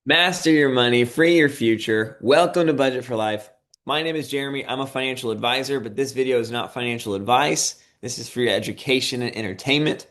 Master your money, free your future. Welcome to Budget for Life. My name is Jeremy. I'm a financial advisor, but this video is not financial advice. This is for your education and entertainment.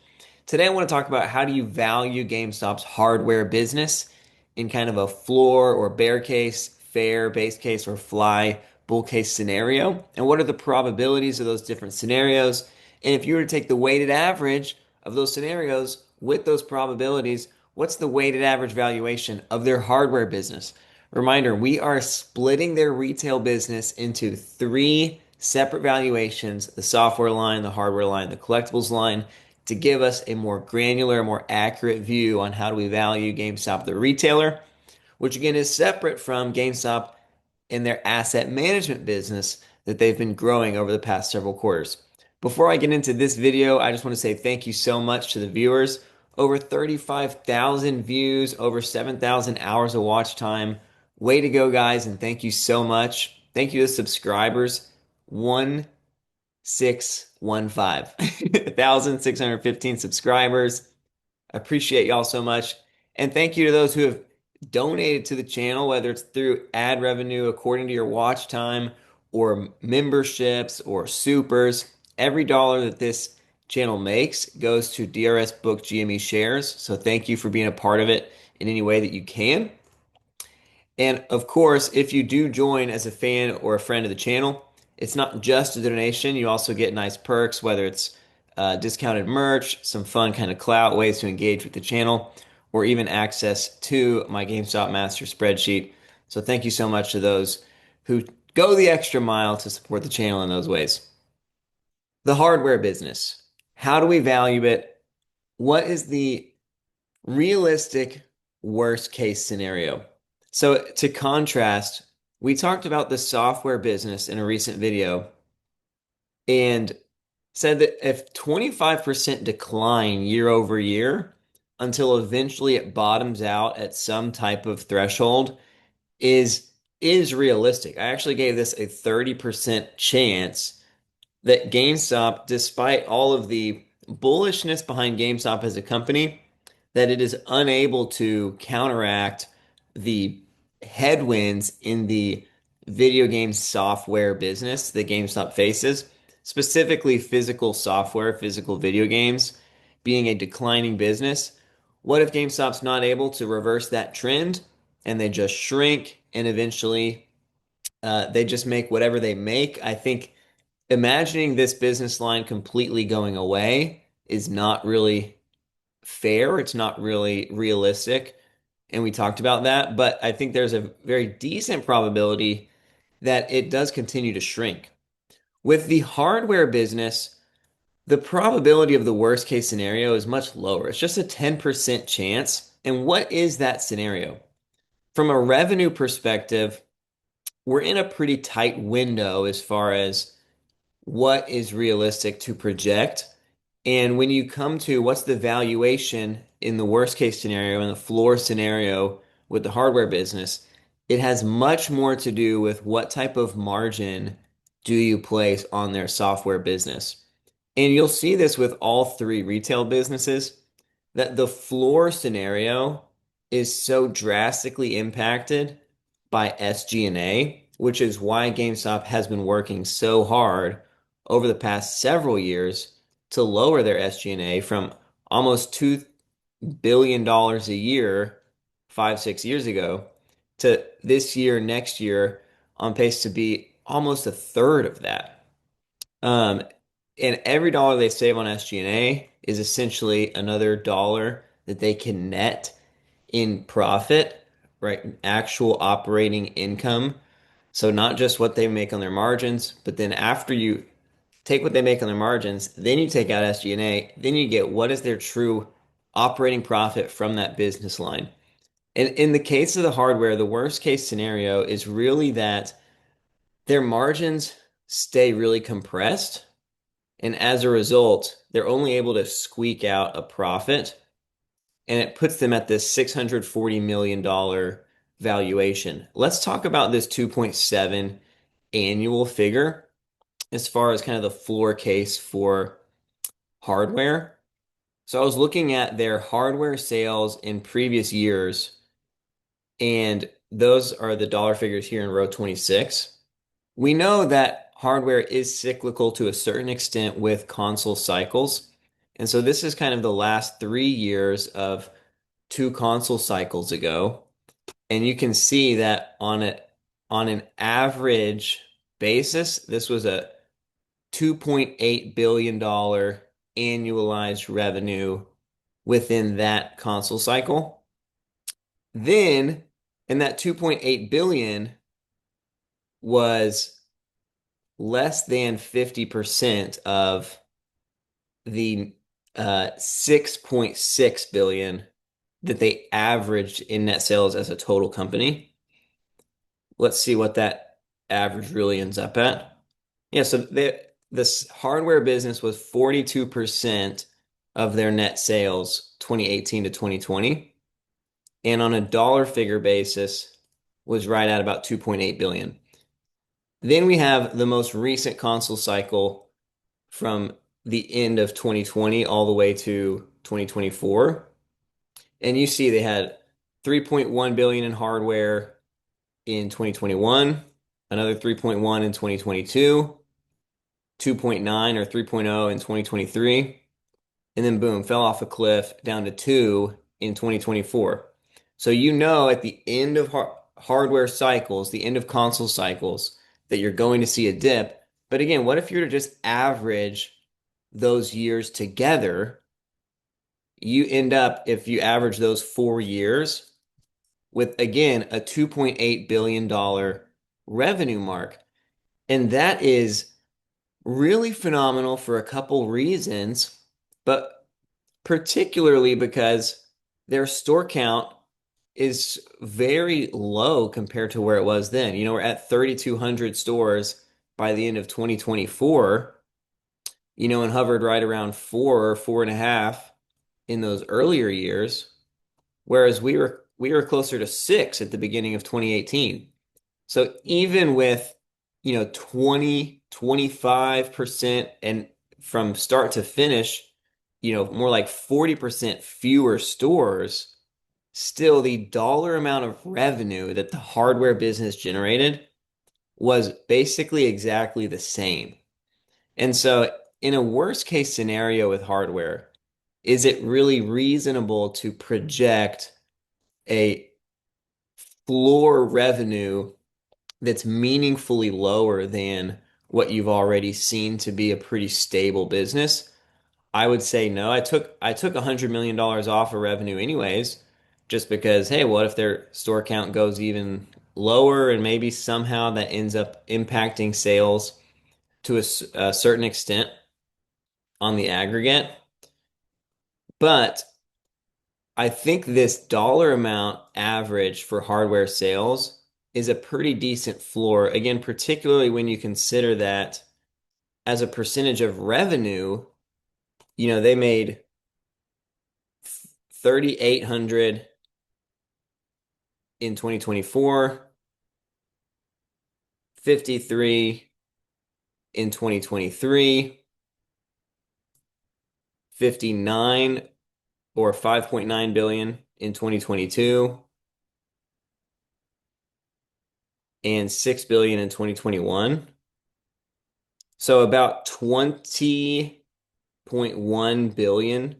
Today, I want to talk about how do you value GameStop's hardware business in kind of a floor or bear case, fair, base case, or fly bull case scenario, and what are the probabilities of those different scenarios. And if you were to take the weighted average of those scenarios with those probabilities, what's the weighted average valuation of their hardware business? Reminder, we are splitting their retail business into three separate valuations: the software line, the hardware line, the collectibles line, to give us a more granular, more accurate view on how do we value GameStop, the retailer, which again is separate from GameStop and their asset management business that they've been growing over the past several quarters. Before I get into this video, I just want to say thank you so much to the viewers. Over 35,000 views, over 7,000 hours of watch time. Way to go, guys, and thank you so much. Thank you to subscribers. 1615, 1,615 subscribers. I appreciate y'all so much. And thank you to those who have donated to the channel, whether it's through ad revenue according to your watch time or memberships or supers. Every dollar that this channel makes goes to DRS Book GME shares. So thank you for being a part of it in any way that you can. And of course, if you do join as a fan or a friend of the channel, it's not just a donation. You also get nice perks, whether it's discounted merch, some fun kind of clout ways to engage with the channel, or even access to my GameStop Master spreadsheet. So thank you so much to those who go the extra mile to support the channel in those ways. The hardware business. How do we value it? What is the realistic worst case scenario? So to contrast, we talked about the software business in a recent video and said that if 25% decline year over year until eventually it bottoms out at some type of threshold is is realistic. I actually gave this a 30% chance that GameStop, despite all of the bullishness behind GameStop as a company, that it is unable to counteract the headwinds in the video game software business that GameStop faces, specifically physical software, physical video games being a declining business. What if GameStop's not able to reverse that trend and they just shrink and eventually they just make whatever they make? I think imagining this business line completely going away is not really fair. It's not really realistic. And we talked about that. But I think there's a very decent probability that it does continue to shrink. With the hardware business, the probability of the worst case scenario is much lower. It's just a 10% chance. And what is that scenario? From a revenue perspective, we're in a pretty tight window as far as what is realistic to project. And when you come to what's the valuation in the worst case scenario, in the floor scenario with the hardware business, it has much more to do with what type of margin do you place on their software business. And you'll see this with all three retail businesses that the floor scenario is so drastically impacted by SG&A, which is why GameStop has been working so hard over the past several years to lower their SG&A from almost $2 billion dollars a year 5, 6 years ago to this year, next year, on pace to be almost a third of that. Um, and every dollar they save on SG&A is essentially another dollar that they can net in profit, right? Actual operating income. So not just what they make on their margins, but then after you take what they make on their margins, then you take out SG&A, then you get what is their true operating profit from that business line. And in the case of the hardware, the worst case scenario is really that their margins stay really compressed. And as a result, they're only able to squeak out a profit. And it puts them at this $640 million valuation. Let's talk about this 2.7 annual figure as far as kind of the floor case for hardware. So I was looking at their hardware sales in previous years And those are the dollar figures here in row 26. We know that hardware is cyclical to a certain extent with console cycles. And so this is kind of the last 3 years of two console cycles ago. And you can see that on an average basis, this was a $2.8 billion annualized revenue within that console cycle. Then, and that 2.8 billion was less than 50% of the 6.6 billion that they averaged in net sales as a total company. Let's see what that average really ends up at. Yeah, so this hardware business was 42% of their net sales 2018 to 2020, and on a dollar figure basis was right at about 2.8 billion. Then we have the most recent console cycle from the end of 2020 all the way to 2024. And you see they had 3.1 billion in hardware in 2021, another 3.1 in 2022, 2.9 or 3.0 in 2023, and then boom, fell off a cliff down to 2 in 2024. So you know at the end of hardware cycles, the end of console cycles, that you're going to see a dip. But again, what if you were to just average those years together? You end up, if you average those 4 years, with again a $2.8 billion revenue mark. And that is really phenomenal for a couple reasons, but particularly because their store count is very low compared to where it was then. You know, we're at 3,200 stores by the end of 2024, and hovered right around 4 or 4.5 in those earlier years, whereas we were closer to 6 at the beginning of 2018. So even with, 20-25% and from start to finish, more like 40% fewer stores, still the dollar amount of revenue that the hardware business generated was basically exactly the same. And so in a worst case scenario with hardware, is it really reasonable to project a floor revenue that's meaningfully lower than what you've already seen to be a pretty stable business? I would say no. I took $100 million off of revenue anyways, just because, hey, what if their store count goes even lower and maybe somehow that ends up impacting sales to a certain extent on the aggregate. But I think this dollar amount average for hardware sales is a pretty decent floor. Again, particularly when you consider that as a percentage of revenue, they made 3,800 in 2024, 53 in 2023, 59 or 5.9 billion in 2022, and 6 billion in 2021. So about 20.1 billion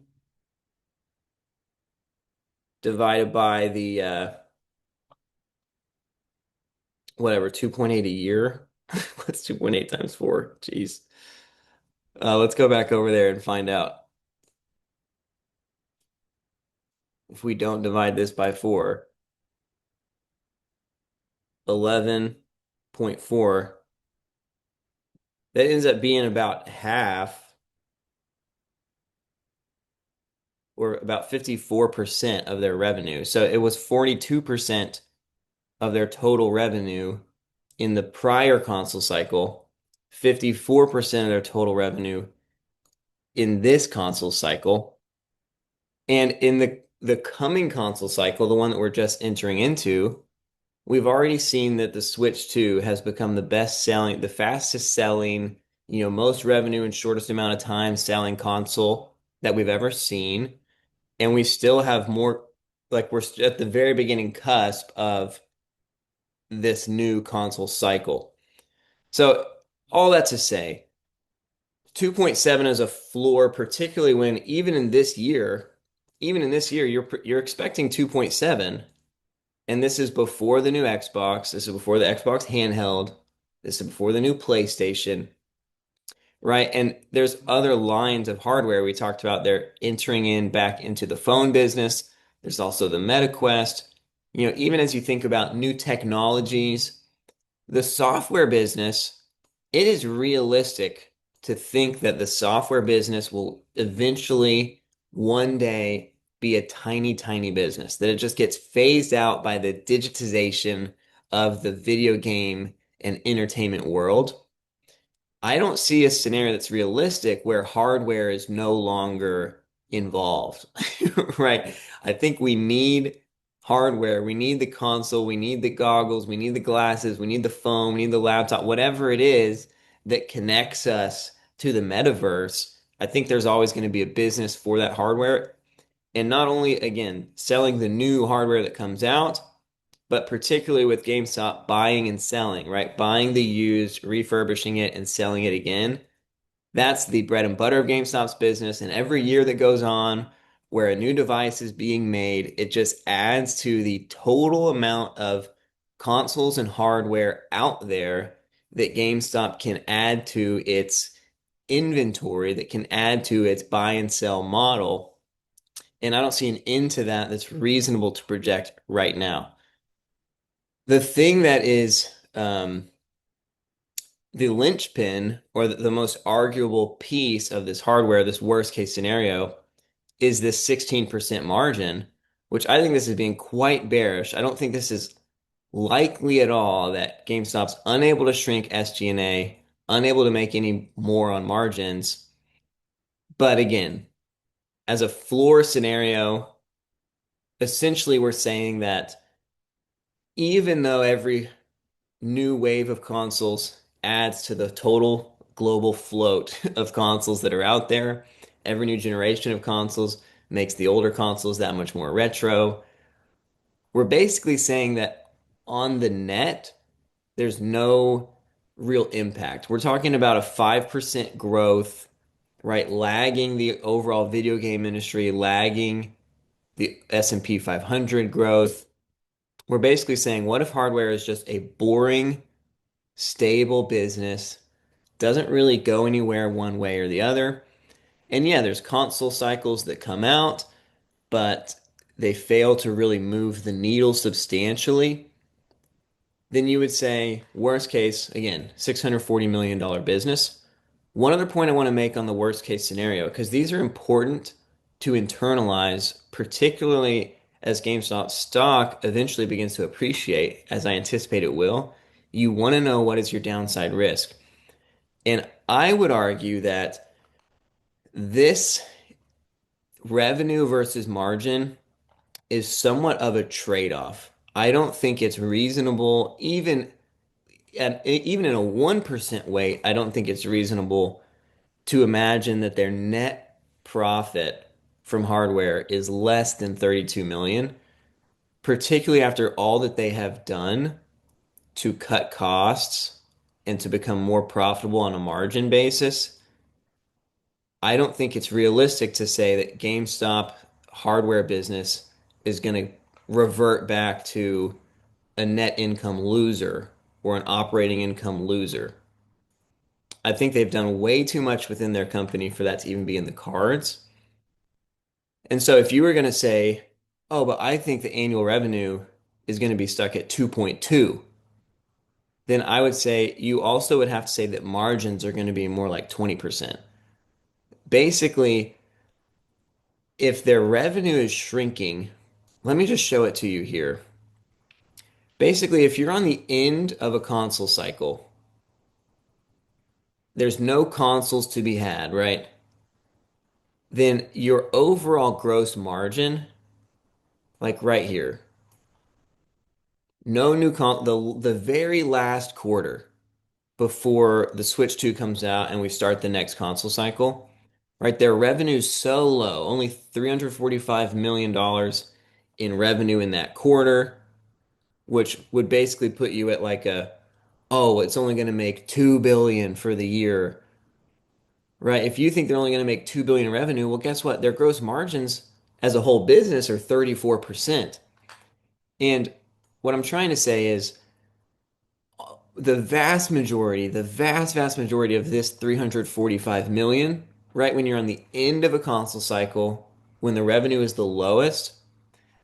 divided by the whatever, 2.8 a year. What's 2.8 times 4? Jeez. Let's go back over there and find out. If we don't divide this by 4, 11.4, that ends up being about half, or about 54% of their revenue. So it was 42% of their total revenue in the prior console cycle, 54% of their total revenue in this console cycle. And in the coming console cycle, the one that we're just entering into, we've already seen that the Switch 2 has become the fastest selling, most revenue and shortest amount of time selling console that we've ever seen. And we still have more, like we're at the very beginning cusp of this new console cycle. So all that to say, 2.7 is a floor, particularly when even in this year, you're expecting 2.7, and this is before the new Xbox, this is before the Xbox handheld, this is before the new PlayStation, right? And there's other lines of hardware we talked about. They're entering in back into the phone business. There's also the MetaQuest. Even as you think about new technologies, the software business, it is realistic to think that the software business will eventually one day be a tiny, tiny business, that it just gets phased out by the digitization of the video game and entertainment world. I don't see a scenario that's realistic where hardware is no longer involved, right? I think we need hardware. We need the console. We need the goggles. We need the glasses. We need the phone. We need the laptop, whatever it is that connects us to the metaverse. I think there's always going to be a business for that hardware. And not only, again, selling the new hardware that comes out, but particularly with GameStop buying and selling, right? Buying the used, refurbishing it, and selling it again. That's the bread and butter of GameStop's business. And every year that goes on where a new device is being made, it just adds to the total amount of consoles and hardware out there that GameStop can add to its inventory, that can add to its buy and sell model. And I don't see an end to that that's reasonable to project right now. The thing that is the linchpin or the most arguable piece of this hardware, this worst case scenario, is this 16% margin, which I think this is being quite bearish. I don't think this is likely at all that GameStop's unable to shrink SG&A, unable to make any more on margins. But again, as a floor scenario, essentially we're saying that even though every new wave of consoles adds to the total global float of consoles that are out there. Every new generation of consoles makes the older consoles that much more retro. We're basically saying that on the net, there's no real impact. We're talking about a 5% growth, right? Lagging the overall video game industry, lagging the S&P 500 growth. We're basically saying, what if hardware is just a boring stable business, doesn't really go anywhere one way or the other. And yeah, there's console cycles that come out, but they fail to really move the needle substantially. Then you would say, worst case, again, $640 million business. One other point I want to make on the worst case scenario, because these are important to internalize, particularly as GameStop stock eventually begins to appreciate, as I anticipate it will. You want to know what is your downside risk. And I would argue that this revenue versus margin is somewhat of a trade-off. I don't think it's reasonable, even in a 1% weight, I don't think it's reasonable to imagine that their net profit from hardware is less than 32 million, particularly after all that they have done to cut costs and to become more profitable on a margin basis. I don't think it's realistic to say that GameStop hardware business is going to revert back to a net income loser or an operating income loser. I think they've done way too much within their company for that to even be in the cards. And so if you were going to say, oh, but I think the annual revenue is going to be stuck at 2.2, then I would say you also would have to say that margins are going to be more like 20%. Basically, if their revenue is shrinking, let me just show it to you here. Basically, if you're on the end of a console cycle, there's no consoles to be had, right? Then your overall gross margin, like right here, no new the very last quarter before the Switch 2 comes out and we start the next console cycle, right? Their revenue's so low, only $345 million. in revenue in that quarter, which would basically put you at like oh, it's only going to make 2 billion for the year, right? If you think they're only going to make 2 billion in revenue, well, guess what? Their gross margins as a whole business are 34%. And what I'm trying to say is the vast majority of this 345 million, right when you're on the end of a console cycle, when the revenue is the lowest,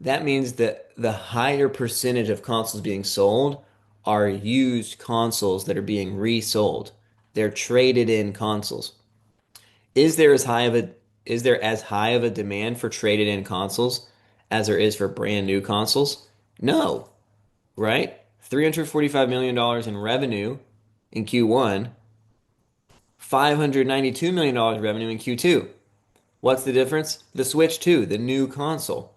that means that the higher percentage of consoles being sold are used consoles that are being resold. They're traded in consoles. Is there as high of a is there as high of a demand for traded in consoles as there is for brand new consoles? No, right? $345 million in revenue in Q1, $592 million revenue in Q2. What's the difference? The Switch 2, the new console.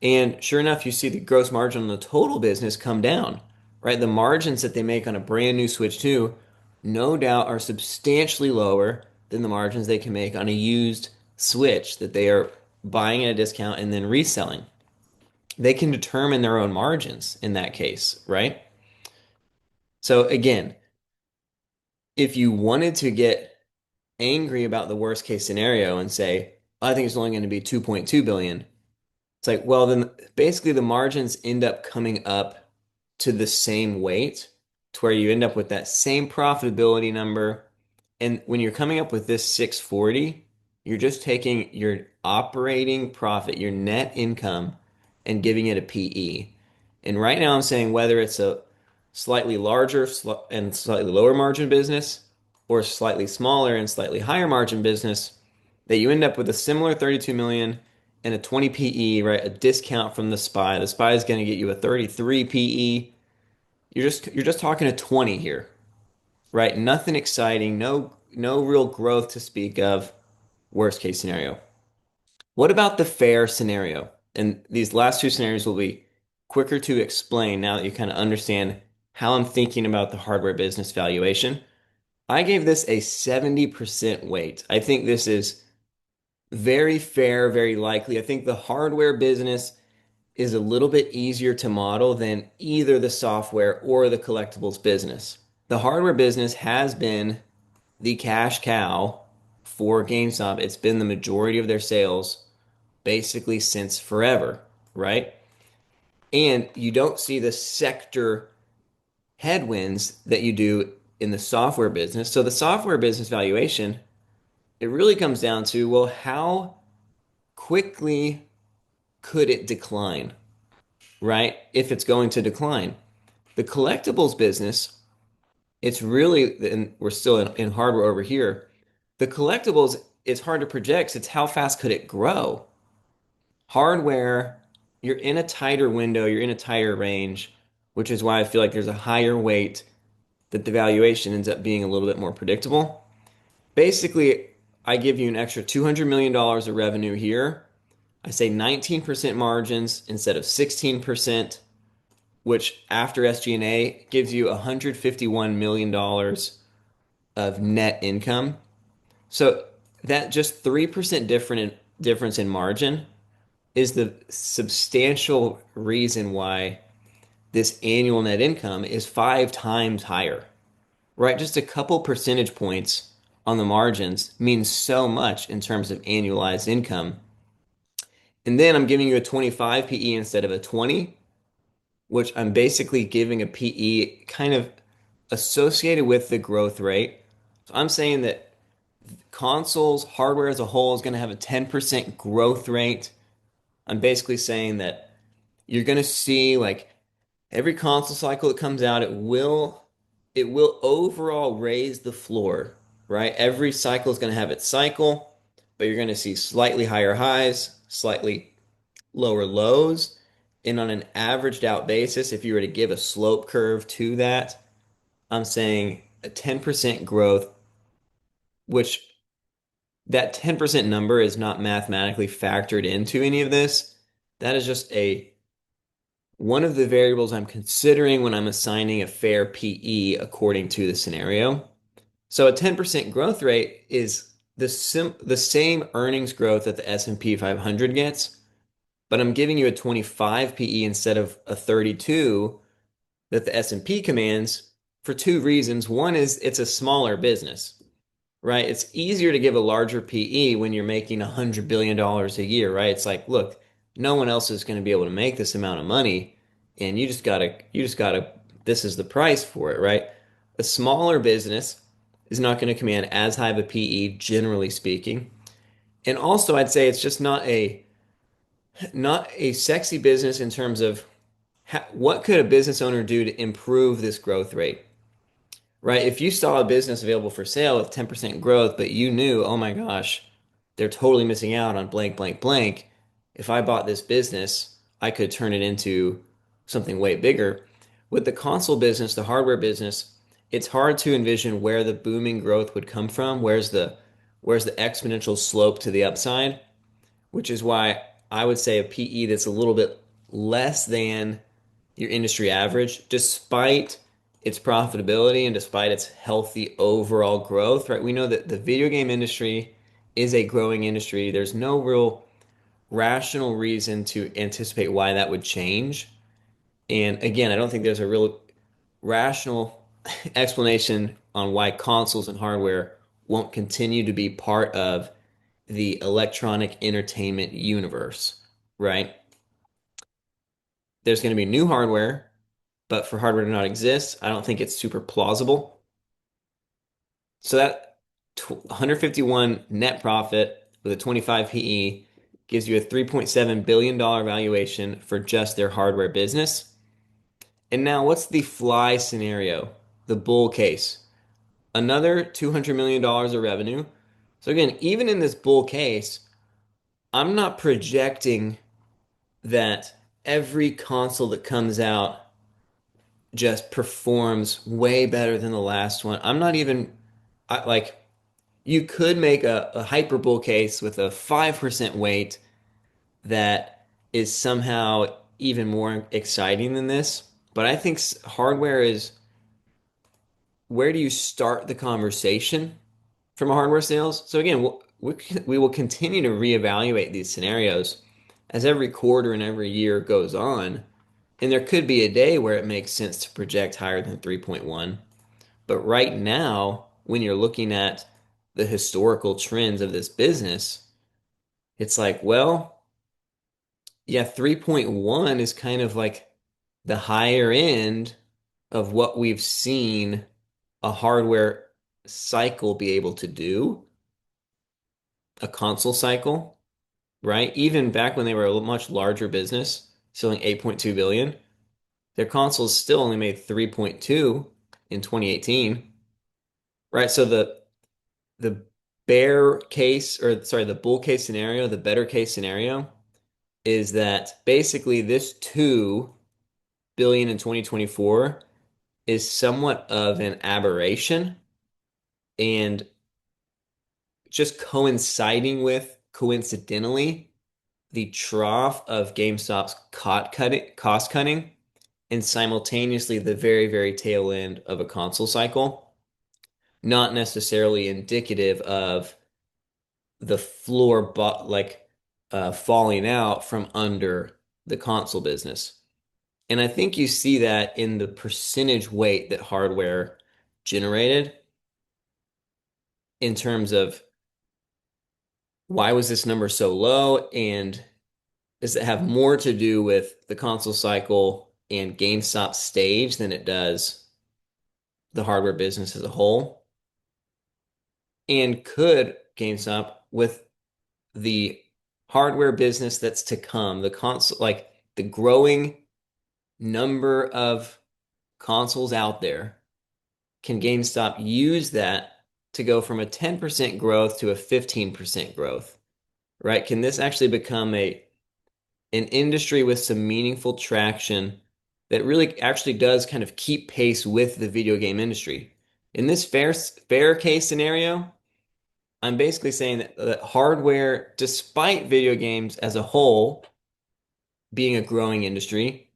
And sure enough, you see the gross margin on the total business come down, right? The margins that they make on a brand new Switch 2, no doubt, are substantially lower than the margins they can make on a used Switch that they are buying at a discount and then reselling. They can determine their own margins in that case, right? So again, if you wanted to get angry about the worst case scenario and say, I think it's only going to be 2.2 billion, it's like, well, then basically the margins end up coming up to the same weight to where you end up with that same profitability number. And when you're coming up with this 640, you're just taking your operating profit, your net income, and giving it a PE. And right now I'm saying whether it's a slightly larger and slightly lower margin business or slightly smaller and slightly higher margin business, that you end up with a similar 32 million and a 20 PE, right? A discount from the SPY. The SPY is going to get you a 33 PE. You're just talking a 20 here, right? Nothing exciting, no real growth to speak of. Worst case scenario. What about the fair scenario? And these last two scenarios will be quicker to explain now that you kind of understand how I'm thinking about the hardware business valuation. I gave this a 70% weight. I think this is very fair, very likely. I think the hardware business is a little bit easier to model than either the software or the collectibles business. The hardware business has been the cash cow for GameStop. It's been the majority of their sales basically since forever, right? And you don't see the sector headwinds that you do in the software business. So the software business valuation, it really comes down to, well, how quickly could it decline, right? If it's going to decline. The collectibles business, it's really, and we're still in hardware over here. The collectibles, it's hard to project. It's how fast could it grow? Hardware, you're in a tighter window, you're in a tighter range, which is why I feel like there's a higher weight that the valuation ends up being a little bit more predictable. Basically, I give you an extra $200 million of revenue here. I say 19% margins instead of 16%, which after SG&A gives you $151 million of net income. So that just 3% difference in margin is the substantial reason why this annual net income is 5 times higher, right? Just a couple percentage points on the margins means so much in terms of annualized income. And then I'm giving you a 25 PE instead of a 20, which I'm basically giving a PE kind of associated with the growth rate. So I'm saying that consoles, hardware as a whole is going to have a 10% growth rate. I'm basically saying that you're going to see like every console cycle that comes out, it will overall raise the floor, right? Every cycle is going to have its cycle, but you're going to see slightly higher highs, slightly lower lows. And on an averaged out basis, if you were to give a slope curve to that, I'm saying a 10% growth, which that 10% number is not mathematically factored into any of this. That is just a one of the variables I'm considering when I'm assigning a fair PE according to the scenario. So a 10% growth rate is the same earnings growth that the S&P 500 gets, but I'm giving you a 25 PE instead of a 32 that the S&P commands for two reasons. One is it's a smaller business, right? It's easier to give a larger PE when you're making $100 billion a year, right? It's like, look, no one else is going to be able to make this amount of money, and you just gotta, this is the price for it, right? A smaller business is not going to command as high of a PE, generally speaking. And also, I'd say it's just not a sexy business in terms of what could a business owner do to improve this growth rate, right? If you saw a business available for sale with 10% growth, but you knew, oh my gosh, they're totally missing out on blank, blank, blank. If I bought this business, I could turn it into something way bigger. With the console business, the hardware business, it's hard to envision where the booming growth would come from. Where's the exponential slope to the upside? Which is why I would say a PE that's a little bit less than your industry average, despite its profitability and despite its healthy overall growth, right? We know that the video game industry is a growing industry. There's no real rational reason to anticipate why that would change. And again, I don't think there's a real rational explanation on why consoles and hardware won't continue to be part of the electronic entertainment universe, right? There's going to be new hardware, but for hardware to not exist, I don't think it's super plausible. So that 151 net profit with a 25 PE gives you a $3.7 billion valuation for just their hardware business. And now, what's the fly scenario? The bull case. Another $200 million of revenue. So, again, even in this bull case, I'm not projecting that every console that comes out just performs way better than the last one. I'm not even like you could make a hyperbull case with a 5% weight that is somehow even more exciting than this. But I think hardware is where do you start the conversation from a hardware sales? So again, we will continue to reevaluate these scenarios as every quarter and every year goes on. And there could be a day where it makes sense to project higher than 3.1. But right now, when you're looking at the historical trends of this business, it's like, well, yeah, 3.1 is kind of like the higher end of what we've seen a hardware cycle be able to do, a console cycle, right? Even back when they were a much larger business, selling 8.2 billion, their consoles still only made 3.2 in 2018, right? So the bear case, or sorry, the bull case scenario, the better case scenario is that basically this 2 billion in 2024 is somewhat of an aberration and just coinciding with coincidentally the trough of GameStop's cost cutting and simultaneously the very, very tail end of a console cycle, not necessarily indicative of the floor falling out from under the console business. And I think you see that in the percentage weight that hardware generated in terms of why was this number so low, and does it have more to do with the console cycle and GameStop stage than it does the hardware business as a whole? And could GameStop, with the hardware business that's to come, the console, like the growing number of consoles out there, can GameStop use that to go from a 10% growth to a 15% growth, right? Can this actually become an industry with some meaningful traction that really actually does kind of keep pace with the video game industry? In this fair case scenario, I'm basically saying that hardware, despite video games as a whole being a growing industry,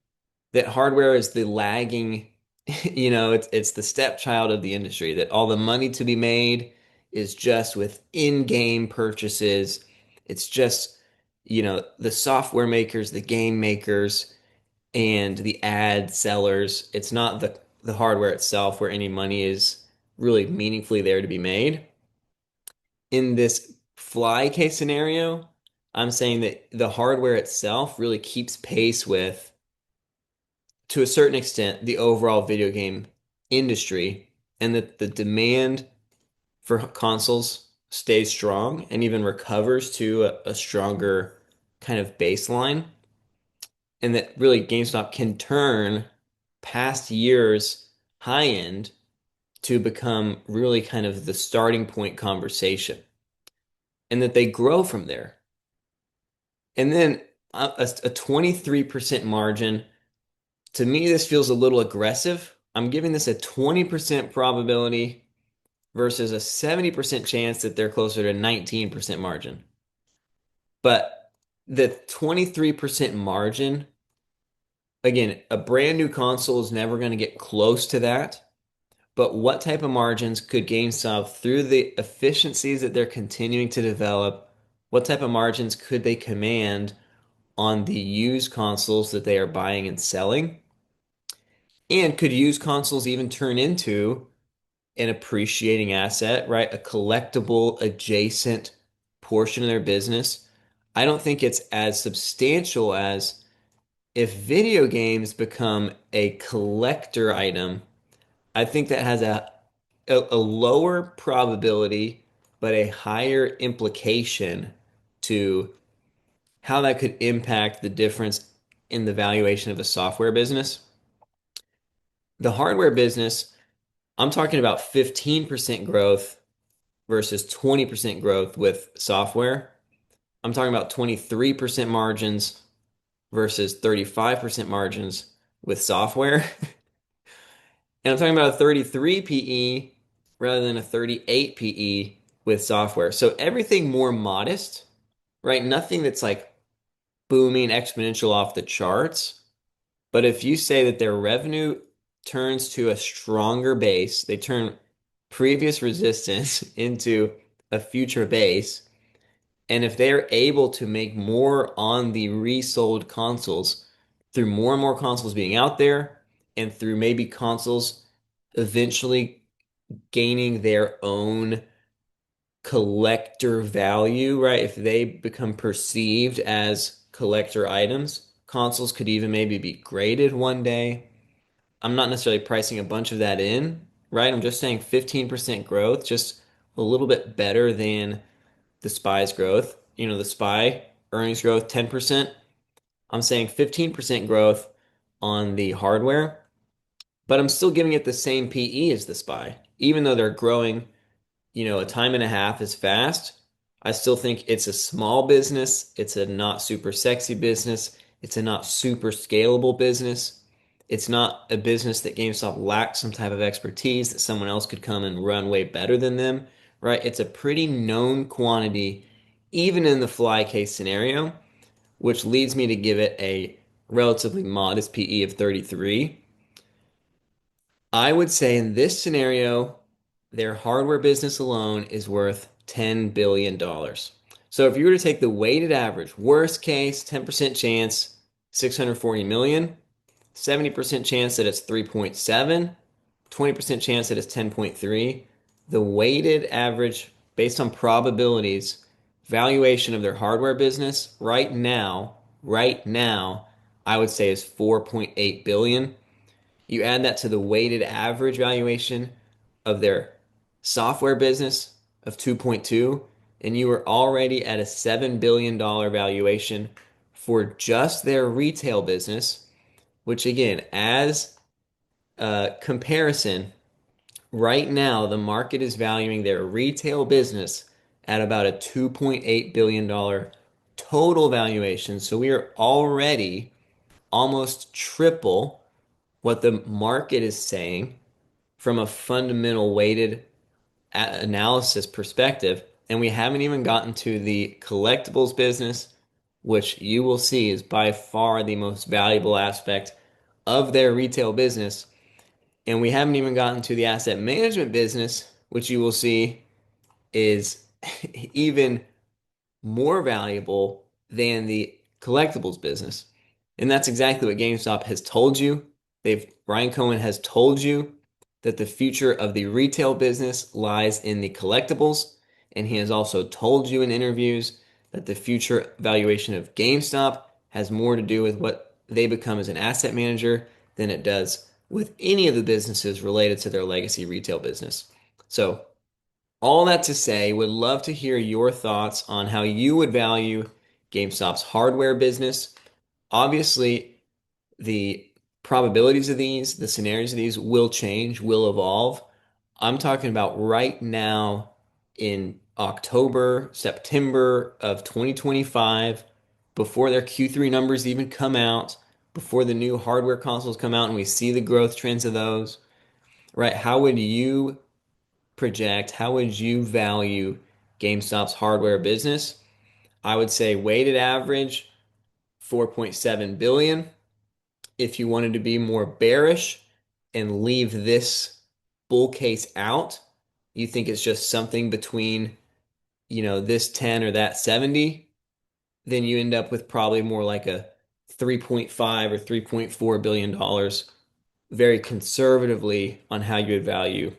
that hardware is the lagging, it's the stepchild of the industry, that all the money to be made is just with in-game purchases. It's just the software makers, the game makers, and the ad sellers. It's not the hardware itself where any money is really meaningfully there to be made. In this fly case scenario, I'm saying that the hardware itself really keeps pace with, to a certain extent, the overall video game industry, and that the demand for consoles stays strong and even recovers to a stronger kind of baseline, and that really GameStop can turn past years high end to become really kind of the starting point conversation, and that they grow from there. And then a 23% margin, to me, this feels a little aggressive. I'm giving this a 20% probability versus a 70% chance that they're closer to 19% margin. But the 23% margin, again, a brand new console is never going to get close to that. But what type of margins could GameStop, through the efficiencies that they're continuing to develop, what type of margins could they command on the used consoles that they are buying and selling? And could used consoles even turn into an appreciating asset, right? A collectible adjacent portion of their business? I don't think it's as substantial as if video games become a collector item. I think that has a lower probability, but a higher implication to how that could impact the difference in the valuation of a software business. The hardware business, I'm talking about 15% growth versus 20% growth with software. I'm talking about 23% margins versus 35% margins with software. And I'm talking about a 33 PE rather than a 38 PE with software. So everything more modest, right? Nothing that's like booming exponential off the charts. But if you say that their revenue turns to a stronger base, they turn previous resistance into a future base, and if they're able to make more on the resold consoles through more and more consoles being out there, and through maybe consoles eventually gaining their own collector value, right? If they become perceived as collector items, consoles could even maybe be graded one day. I'm not necessarily pricing a bunch of that in, right? I'm just saying 15% growth, just a little bit better than the SPY's growth. The SPY earnings growth 10%. I'm saying 15% growth on the hardware, but I'm still giving it the same PE as the SPY, even though they're growing a time and a half is fast. I still think it's a small business. It's a not super sexy business. It's a not super scalable business. It's not a business that GameStop lacks some type of expertise that someone else could come and run way better than them, right? It's a pretty known quantity, even in the fly case scenario, which leads me to give it a relatively modest PE of 33. I would say in this scenario, their hardware business alone is worth $10 billion. So if you were to take the weighted average, worst case, 10% chance, 640 million, 70% chance that it's 3.7, 20% chance that it's 10.3, the weighted average based on probabilities valuation of their hardware business right now, I would say is 4.8 billion. You add that to the weighted average valuation of their software business of 2.2, and you are already at a $7 billion valuation for just their retail business, which again, as a comparison, right now the market is valuing their retail business at about a $2.8 billion total valuation. So we are already almost triple what the market is saying from a fundamental weighted analysis perspective. And we haven't even gotten to the collectibles business, which you will see is by far the most valuable aspect of their retail business. And we haven't even gotten to the asset management business, which you will see is even more valuable than the collectibles business. And that's exactly what GameStop has told you. Brian Cohen has told you that the future of the retail business lies in the collectibles. And he has also told you in interviews that the future valuation of GameStop has more to do with what they become as an asset manager than it does with any of the businesses related to their legacy retail business. So, all that to say, would love to hear your thoughts on how you would value GameStop's hardware business. Obviously, the probabilities of these, the scenarios of these will change, will evolve. I'm talking about right now in October, September of 2025, before their Q3 numbers even come out, before the new hardware consoles come out and we see the growth trends of those, right? How would you project, how would you value GameStop's hardware business? I would say weighted average 4.7 billion. If you wanted to be more bearish and leave this bull case out, you think it's just something between, this 10 or that 70, then you end up with probably more like a 3.5 or 3.4 billion dollars very conservatively on how you would value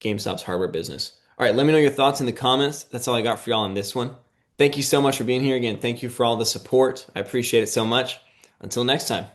GameStop's hardware business. All right, let me know your thoughts in the comments. That's all I got for y'all on this one. Thank you so much for being here again. Thank you for all the support. I appreciate it so much. Until next time.